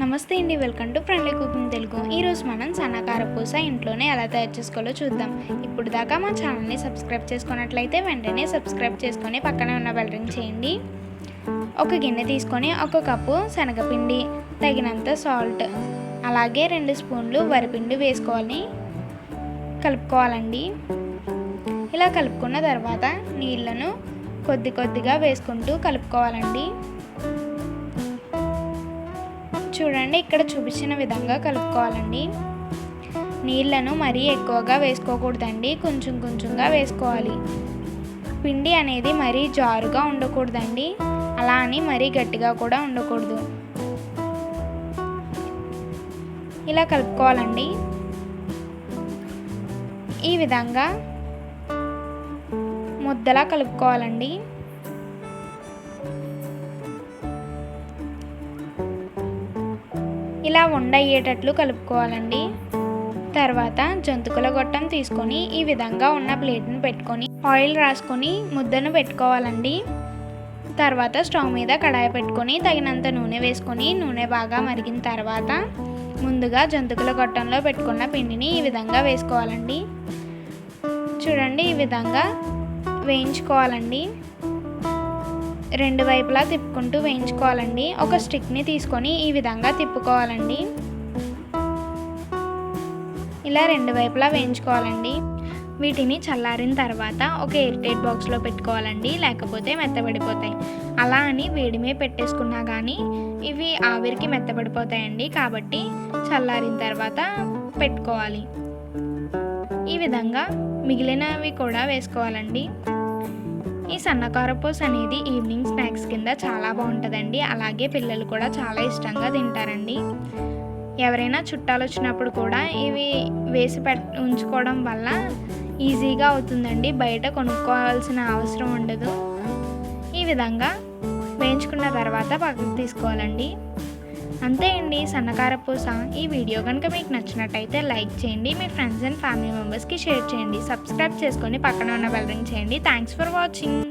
నమస్తే అండి, welcome to friendly cooking Telugu. ఈరోజు మనం సన్నకారపూస ఇంట్లోనే ఎలా తయారు చేసుకోవాలో చూద్దాం. ఇప్పుడు దాకా మా ఛానల్ని సబ్స్క్రైబ్ చేసుకున్నట్లయితే వెంటనే సబ్స్క్రైబ్ చేసుకొని పక్కనే ఉన్న బెల్ రింగ్ చేయండి. ఒక గిన్నె తీసుకొని 1 కప్పు శనగపిండి, తగినంత సాల్ట్, అలాగే 2 స్పూన్లు వరిపిండి వేసుకొని కలుపుకోవాలండి. ఇలా కలుపుకున్న తర్వాత నీళ్ళను కొద్దిగా వేసుకుంటూ కలుపుకోవాలండి. చూడండి, ఇక్కడ చూపించిన విధంగా కలుపుకోవాలండి. నీళ్ళను మరీ ఎక్కువగా వేసుకోకూడదండి, కొంచెంగా వేసుకోవాలి. పిండి అనేది మరీ జారుగా ఉండకూడదండి, అలా అని మరీ గట్టిగా కూడా ఉండకూడదు. ఇలా కలుపుకోవాలండి. ఈ విధంగా ముద్దలా కలుపుకోవాలండి. ఇలా ఉండయ్యేటట్లు కలుపుకోవాలండి. తర్వాత జంతికల గొట్టం తీసుకొని ఈ విధంగా ఉన్న ప్లేట్ని పెట్టుకొని ఆయిల్ రాసుకొని ముద్దను పెట్టుకోవాలండి. తర్వాత స్టవ్ మీద కడాయి పెట్టుకొని తగినంత నూనె వేసుకొని నూనె బాగా మరిగిన తర్వాత ముందుగా జంతికల గొట్టంలో పెట్టుకున్న పిండిని ఈ విధంగా వేసుకోవాలండి. చూడండి, ఈ విధంగా వేయించుకోవాలండి. 2 వైపులా తిప్పుకుంటూ వేయించుకోవాలండి. ఒక స్టిక్ని తీసుకొని ఈ విధంగా తిప్పుకోవాలండి. ఇలా 2 వైపులా వేయించుకోవాలండి. వీటిని చల్లారిన తర్వాత ఒక ఎయిర్టైట్ బాక్స్లో పెట్టుకోవాలండి, లేకపోతే మెత్తబడిపోతాయి. అలా అని వేడిమే పెట్టేసుకున్నా కానీ ఇవి ఆవిరికి మెత్తబడిపోతాయండి, కాబట్టి చల్లారిన తర్వాత పెట్టుకోవాలి. ఈ విధంగా మిగిలినవి కూడా వేసుకోవాలండి. ఈ సన్నకారపూస అనేది ఈవినింగ్ స్నాక్స్ కింద చాలా బాగుంటుందండి. అలాగే పిల్లలు కూడా చాలా ఇష్టంగా తింటారండి. ఎవరైనా చుట్టాలు వచ్చినప్పుడు కూడా ఇవి వేసి ఉంచుకోవడం వల్ల ఈజీగా అవుతుందండి, బయట కొనుక్కోవాల్సిన అవసరం ఉండదు. ఈ విధంగా వేయించుకున్న తర్వాత పక్కకు తీసుకోవాలండి. అంతే అండి, సన్నకారపూస. ఈ వీడియో కనుక మీకు నచ్చినట్టయితే లైక్ చేయండి, మీ ఫ్రెండ్స్ అండ్ ఫ్యామిలీ మెంబర్స్కి షేర్ చేయండి, సబ్స్క్రైబ్ చేసుకొని పక్కన ఉన్న బెల్ రింగ్ చేయండి. Thanks for watching.